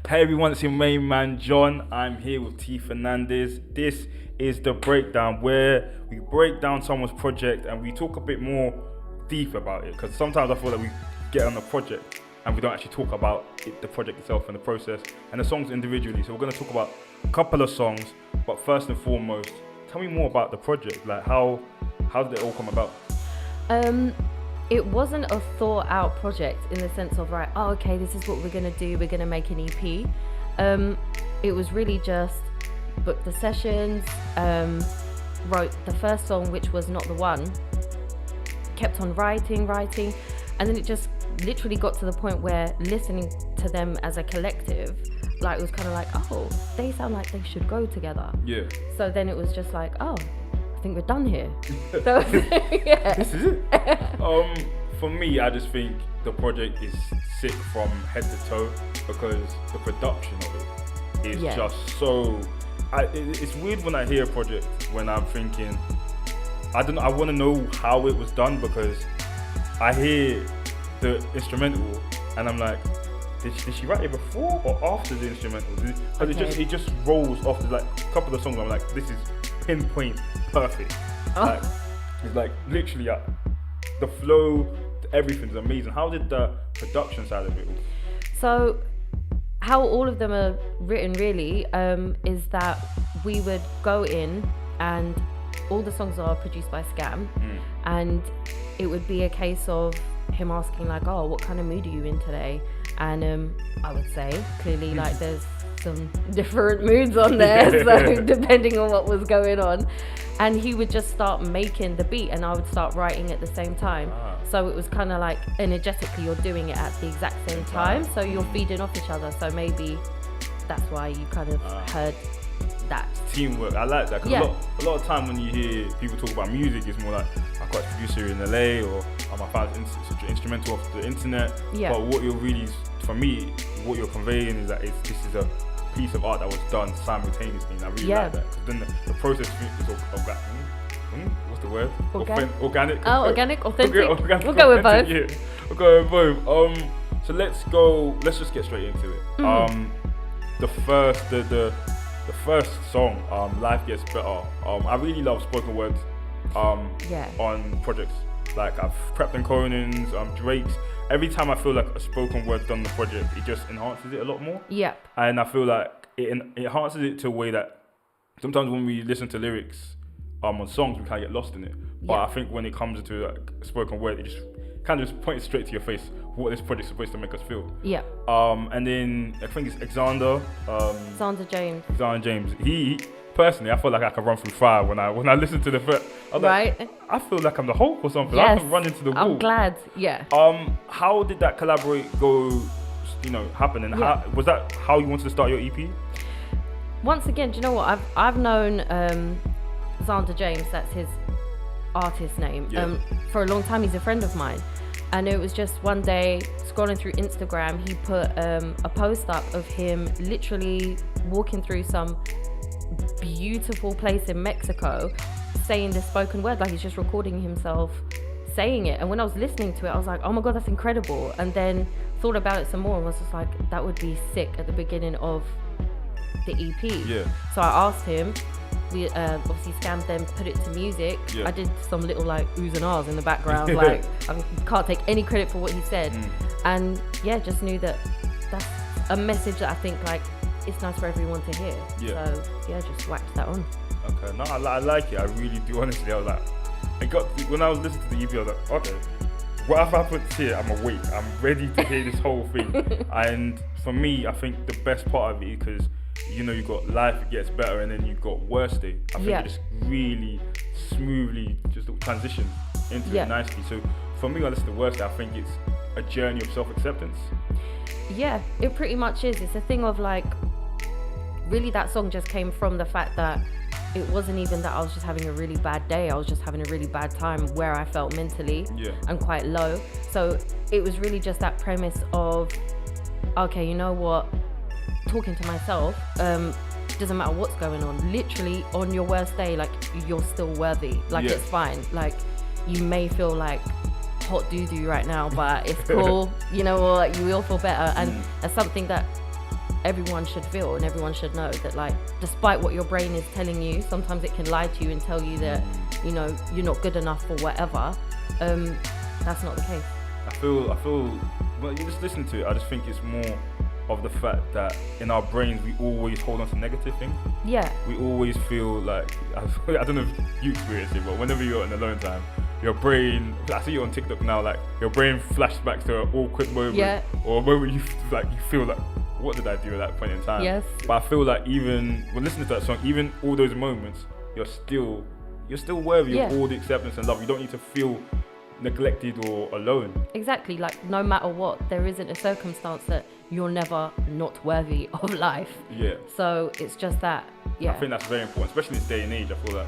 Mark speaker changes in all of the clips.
Speaker 1: Hey everyone, it's your main man John. I'm here with T.Fernandez. This is the breakdown where we break down someone's project and we talk a bit more deep about it. Because sometimes I feel that we get on a project and we don't actually talk about the project itself and the process and the songs individually. So we're going to talk about a couple of songs, but first and foremost, tell me more about the project. Like how did it all come about?
Speaker 2: It wasn't a thought out project in the sense of okay, this is what we're gonna do, we're gonna make an EP. It was really just booked the sessions, wrote the first song, which was Not the One, kept on writing, and then it just literally got to the point where listening to them as a collective, like it was kind of like, oh, they sound like they should go together.
Speaker 1: Yeah.
Speaker 2: So then it was just like, oh, I think we're done here. So, yeah.
Speaker 1: This is it. For me, I just think the project is sick from head to toe because the production of it is just so. It's weird when I hear a project when I'm thinking, I want to know how it was done because I hear the instrumental and I'm like, did she write it before or after the instrumental? Because it just rolls off. There's like a couple of songs I'm like, this is pinpoint perfect. Like, it's like literally the flow, everything's amazing. How did the production side of it all?
Speaker 2: So how all of them are written really is that we would go in and all the songs are produced by Scam, and it would be a case of him asking like, oh, what kind of mood are you in today? And I would say clearly like there's some different moods on there, so depending on what was going on, and he would just start making the beat and I would start writing at the same time. So it was kind of like energetically you're doing it at the exact same time, so you're feeding off each other. So maybe that's why you kind of heard that
Speaker 1: teamwork. I like that because a lot of time when you hear people talk about music, it's more like I got a producer in LA or I found an instrumental off the internet. But what you're really, for me, what you're conveying is that this is a piece of art that was done simultaneously, and I really like that because then the process is organic. What's the word? Organic.
Speaker 2: Oh, organic, authentic.
Speaker 1: Organic,
Speaker 2: we'll go with both.
Speaker 1: Yeah, we'll go with both. So let's just get straight into it. The first song, Life Gets Better. I really love spoken words on projects. Like I've prepped on Conan's, Drake's. Every time I feel like a spoken word done on the project, it just enhances it a lot more.
Speaker 2: Yep.
Speaker 1: And I feel like it enhances it to a way that sometimes when we listen to lyrics on songs, we kind of get lost in it. But I think when it comes to like spoken word, it just kind of just points straight to your face what this project's supposed to make us feel.
Speaker 2: Yeah.
Speaker 1: And then I think it's Xander James. He personally, I feel like I can run through fire when I listen to the first. Like, I feel like I'm the Hulk or something.
Speaker 2: Yes.
Speaker 1: I can run into the wall.
Speaker 2: I'm glad. Yeah.
Speaker 1: How did that collaborate happen? And how was that how you wanted to start your EP?
Speaker 2: Once again, do you know what? I've known Xander James, that's his artist name, for a long time. He's a friend of mine. And it was just one day scrolling through Instagram, he put a post up of him literally walking through some beautiful place in Mexico saying the spoken word, like he's just recording himself saying it. And when I was listening to it, I was like, oh my god, that's incredible. And then thought about it some more and was just like, that would be sick at the beginning of the EP. So I asked him, we obviously Scam then put it to music. I did some little like oohs and ahs in the background, like I can't take any credit for what he said. And just knew that that's a message that I think like it's nice for everyone to hear. So just whacked that on.
Speaker 1: Okay, no, I like it. I really do. Honestly, I was like, when I was listening to the EP, I was like, okay, whatever happens here, I'm awake. I'm ready to hear this whole thing. And for me, I think the best part of it because you got Life Gets Better and then you've got Worst Day. I think it just really smoothly just transitions into it nicely. So for me, when I listen to Worst Day, I think it's a journey of self-acceptance.
Speaker 2: Yeah, it pretty much is. It's a thing of like, really that song just came from the fact that it wasn't even that I was just having a really bad day. I was just having a really bad time where I felt mentally and quite low. So it was really just that premise of, okay, you know what? Talking to myself, doesn't matter what's going on. Literally on your worst day, like you're still worthy. Like it's fine. Like you may feel like hot doo-doo right now, but it's cool. You know what? You will feel better. And that's something that everyone should feel, and everyone should know that, like, despite what your brain is telling you, sometimes it can lie to you and tell you that, you know, you're not good enough for whatever. That's not the case.
Speaker 1: I feel when you just listen to it, I just think it's more of the fact that in our brains we always hold on to negative things.
Speaker 2: Yeah.
Speaker 1: We always feel like, I don't know if you experience it, but whenever you're in alone time, your brain, I see you on TikTok now, like your brain flashbacks to an awkward moment, or a moment you feel like, what did I do at that point in time?
Speaker 2: Yes.
Speaker 1: But I feel like even when listening to that song, even all those moments, you're still worthy of all the acceptance and love. You don't need to feel neglected or alone.
Speaker 2: Exactly, like no matter what, there isn't a circumstance that you're never not worthy of life.
Speaker 1: Yeah.
Speaker 2: So it's just that,
Speaker 1: I think that's very important, especially in this day and age. I feel like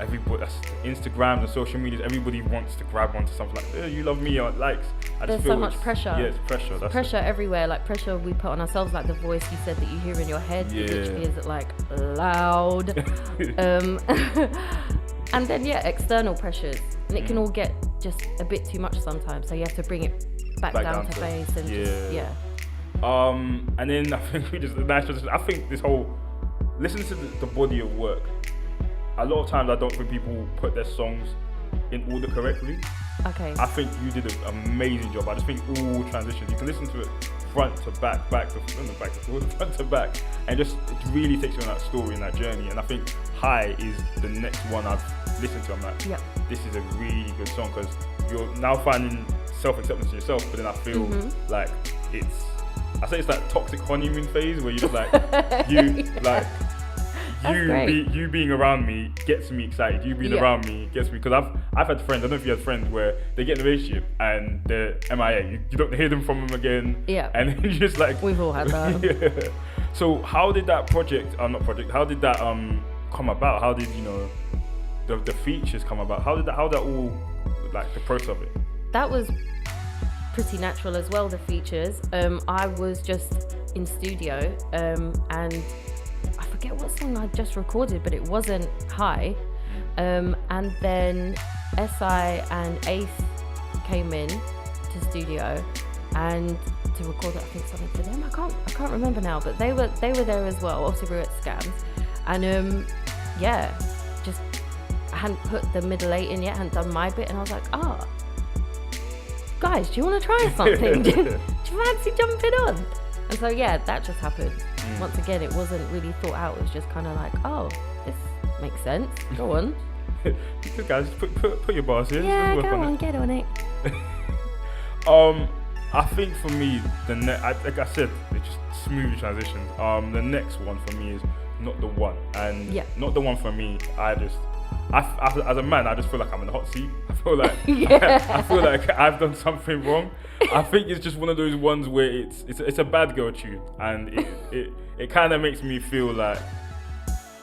Speaker 1: everybody, that's Instagram and social media, everybody wants to grab onto something like, you love me, or likes.
Speaker 2: There's so much pressure.
Speaker 1: Yeah, it's pressure. That's
Speaker 2: pressure everywhere, like pressure we put on ourselves, like the voice you said that you hear in your head, which is like loud. And then external pressures, and it can all get just a bit too much sometimes, so you have to bring it back down to base and
Speaker 1: and then I think I think this whole listening to the body of work, a lot of times I don't think people put their songs in order correctly.
Speaker 2: Okay.
Speaker 1: I think you did an amazing job. I just think all transitions, you can listen to it front to back, front to back, and just it really takes you on that story and that journey. And I think High is the next one I've listened to. I'm like, this is a really good song, because you're now finding self-acceptance in yourself, but then I feel like I say it's that toxic honeymoon phase where you're just like, you being around me gets me excited. You being around me gets me, because I've had friends, I don't know if you had friends where they get in a relationship and they're MIA. You don't hear them from them again. Yeah. And you're just like,
Speaker 2: we've all had that.
Speaker 1: So how did that how did that come about? How did, you know, the features come about? How that all, like the process of it?
Speaker 2: That was pretty natural as well, the features. I was just in studio and I forget what song I just recorded, but it wasn't High. And then SI and Ace came in to studio and to record, I think, something for them. I can't remember now, but they were there as well. Obviously we were at Scams, and just I hadn't put the middle 8 in yet, hadn't done my bit, and I was like, guys, do you want to try something? do you fancy jumping on? And so that just happened. Once again, it wasn't really thought out. It was just kind of like, this makes sense. Go on.
Speaker 1: Guys, put your bars here.
Speaker 2: Yeah, go on, get on it.
Speaker 1: I think for me, like I said, it's just smooth transitions. The next one for me is Not the One, and Not the One for me. As a man, I just feel like I'm in the hot seat. I feel like I feel like I've done something wrong. I think it's just one of those ones where it's a bad girl tune, and it kind of makes me feel like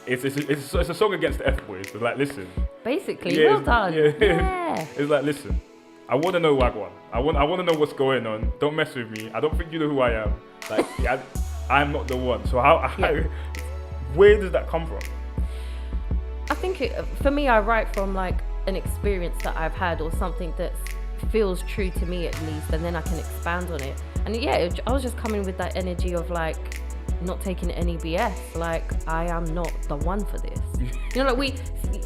Speaker 1: it's a song against the F-boys. It's like, listen.
Speaker 2: Basically, well done. Yeah.
Speaker 1: It's like, listen, I want to know Wagwan. I want to know what's going on. Don't mess with me. I don't think you know who I am. Like, I'm not the one. So where does that come from?
Speaker 2: I think for me, I write from like an experience that I've had, or something that feels true to me at least, and then I can expand on it. And I was just coming with that energy of like not taking any BS. Like, I am not the one for this. You know, like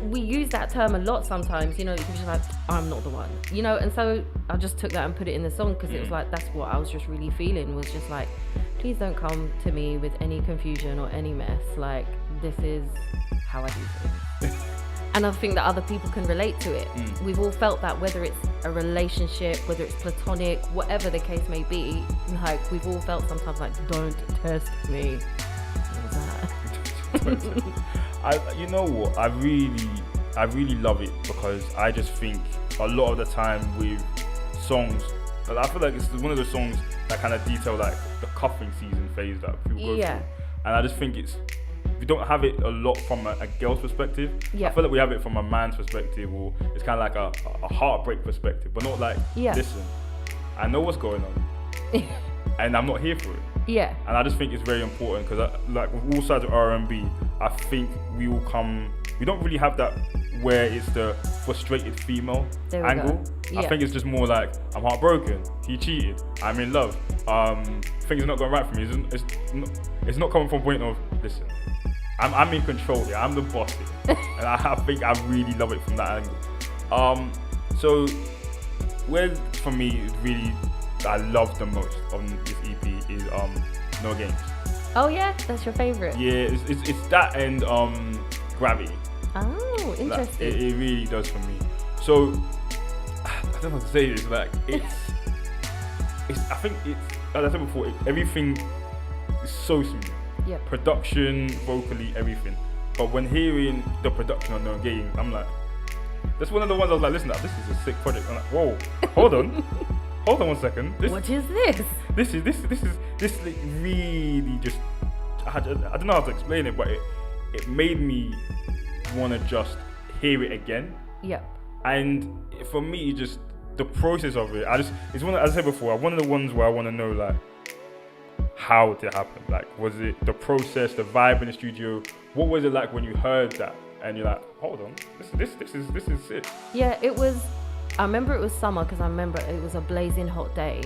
Speaker 2: we use that term a lot sometimes. You know, it's just like, I'm not the one. You know, and so I just took that and put it in the song, because it was like, that's what I was just really feeling. Was just like, please don't come to me with any confusion or any mess. Like, this is how I do things. And I think that other people can relate to it. We've all felt that, whether it's a relationship, whether it's platonic, whatever the case may be. Like, we've all felt sometimes like, don't test me. What was that?
Speaker 1: You know what? I really love it, because I just think a lot of the time with songs, I feel like it's one of those songs that kind of detail like the cuffing season phase that people go through. And I just think we don't have it a lot from a girl's perspective. I feel like we have it from a man's perspective, or it's kind of like a heartbreak perspective, but not like, listen, I know what's going on and I'm not here for it. And I just think it's very important, because like with all sides of R&B, I think we don't really have that where it's the frustrated female angle.
Speaker 2: Yeah.
Speaker 1: I think it's just more like, I'm heartbroken, he cheated, I'm in love, things are not going right for me. It's not coming from a point of, listen, I'm in control here, I'm the boss here. And I think I really love it from that angle. So where for me is really I love the most on this EP is No Games.
Speaker 2: Oh yeah, that's your favorite.
Speaker 1: Yeah, it's that and Gravity.
Speaker 2: Oh, interesting.
Speaker 1: Like, it really does for me. So I don't know how to say this. Like it's I think it's, as I said before, everything is so smooth.
Speaker 2: Yeah.
Speaker 1: Production, vocally, everything. But when hearing the production on No Game, I'm like, that's one of the ones I was like, listen, this is a sick project. I'm like, whoa, hold on. Hold on 1 second.
Speaker 2: What is this?
Speaker 1: This like really just, I don't know how to explain it, but it made me want to just hear it again.
Speaker 2: Yeah.
Speaker 1: And for me, just the process of it, it's one, as I said before, one of the ones where I want to know, like, how did it happen? Like, was it the process, the vibe in the studio? What was it like when you heard that and you're like, hold on, this is it?
Speaker 2: Yeah, it was. I remember it was summer because I remember it was a blazing hot day.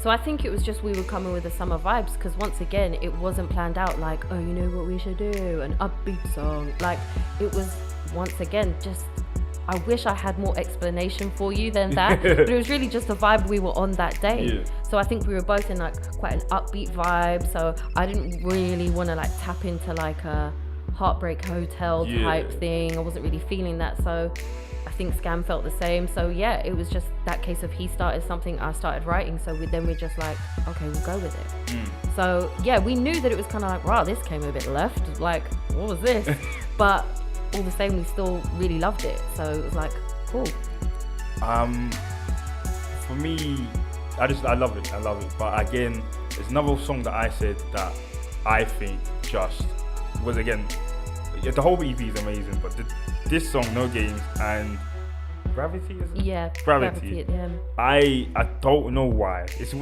Speaker 2: So I think it was just we were coming with the summer vibes because once again, it wasn't planned out like, oh, you know what we should do, an upbeat song. Like, it was once again just, I wish I had more explanation for you than that, but it was really just a vibe we were on that day.
Speaker 1: Yeah.
Speaker 2: So I think we were both in like quite an upbeat vibe. So I didn't really want to like tap into like a Heartbreak Hotel type thing. I wasn't really feeling that. So I think Scam felt the same. So yeah, it was just that case of he started something, I started writing. So we're just like, okay, we'll go with it. So yeah, we knew that it was kind of like, wow, this came a bit left. Like, what was this? But all the same, we still really loved it. So it was like, cool.
Speaker 1: For me, I love it. But again, it's another song that I said that I think just was, again, the whole EP is amazing, but this song, No Games, and Gravity, is it?
Speaker 2: Yeah,
Speaker 1: Gravity. I don't know why. There's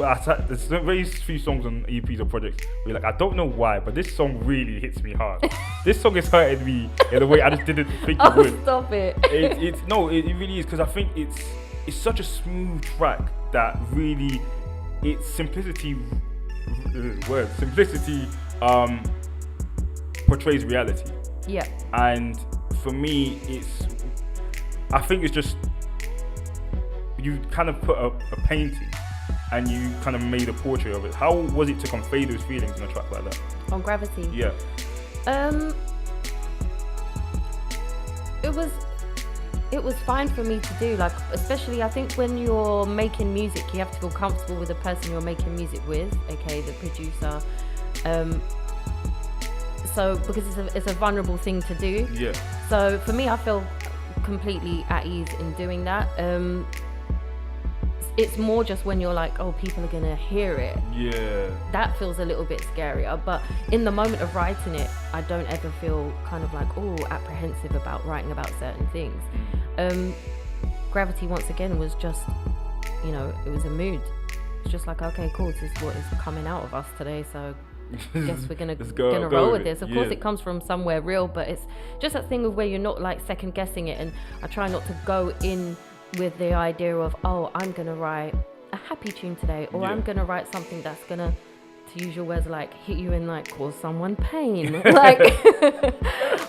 Speaker 1: very few songs on EPs or projects where you're like, I don't know why, but this song really hits me hard. This song has hurted me in a way I just didn't think it would.
Speaker 2: Stop it.
Speaker 1: It really is, because I think it's such a smooth track that really, its simplicity portrays reality.
Speaker 2: Yeah.
Speaker 1: And for me, I think it's just, you kind of put a painting and you kind of made a portrait of it. How was it to convey those feelings in a track like that?
Speaker 2: On Gravity?
Speaker 1: Yeah.
Speaker 2: It was fine for me to do, like, especially I think when you're making music, you have to feel comfortable with the person you're making music with, aka the producer. So because it's a vulnerable thing to do.
Speaker 1: Yeah.
Speaker 2: So for me, I feel completely at ease in doing that. It's more just when you're like, oh, people are gonna hear it.
Speaker 1: Yeah.
Speaker 2: That feels a little bit scarier. But in the moment of writing it, I don't ever feel kind of like, oh, apprehensive about writing about certain things. Gravity, once again, was just, it was a mood. It's just like, okay, cool, this is what is coming out of us today. So I guess we're gonna roll with this. Of course, it comes from somewhere real, but it's just that thing of where you're not like second guessing it. And I try not to go in with the idea of, oh, I'm gonna write a happy tune today, or I'm gonna write something that's gonna, to use your words, like hit you and like cause someone pain. Like,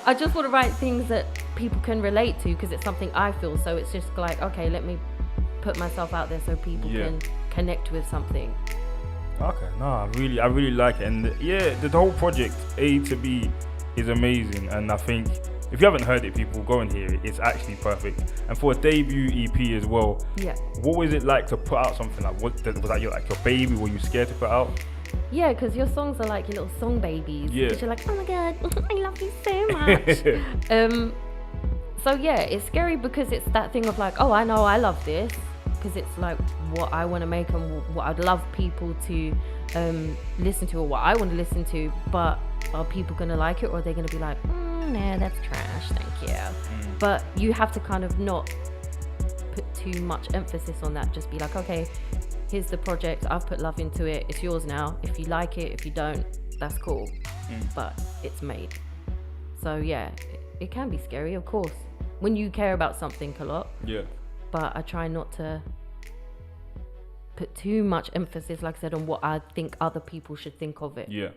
Speaker 2: I just want to write things that people can relate to because it's something I feel. So it's just like, okay, let me put myself out there so people can connect with something.
Speaker 1: Okay, no, I really like it, and the whole project A to B is amazing, and I think if you haven't heard it, people, go and hear it. It's actually perfect, and for a debut EP as well. Yeah. What was it like to put out something like? Was that your baby? Were you scared to put out?
Speaker 2: Yeah, because your songs are like your little song babies.
Speaker 1: Yeah.
Speaker 2: Because you're like, oh my god, I love you so much. So yeah, it's scary because it's that thing of like, oh, I know I love this. Because it's like what I want to make and what I'd love people to listen to, or what I want to listen to, but are people going to like it, or are they going to be like, no, that's trash, thank you. But you have to kind of not put too much emphasis on that. Just be like, okay, here's the project, I've put love into it, it's yours now. If you like it, if you don't, that's cool. But it's made. So yeah, it can be scary, of course. when you care about something a lot.
Speaker 1: Yeah.
Speaker 2: But I try not to put too much emphasis, like I said, on what I think other people should think of it.
Speaker 1: Yeah.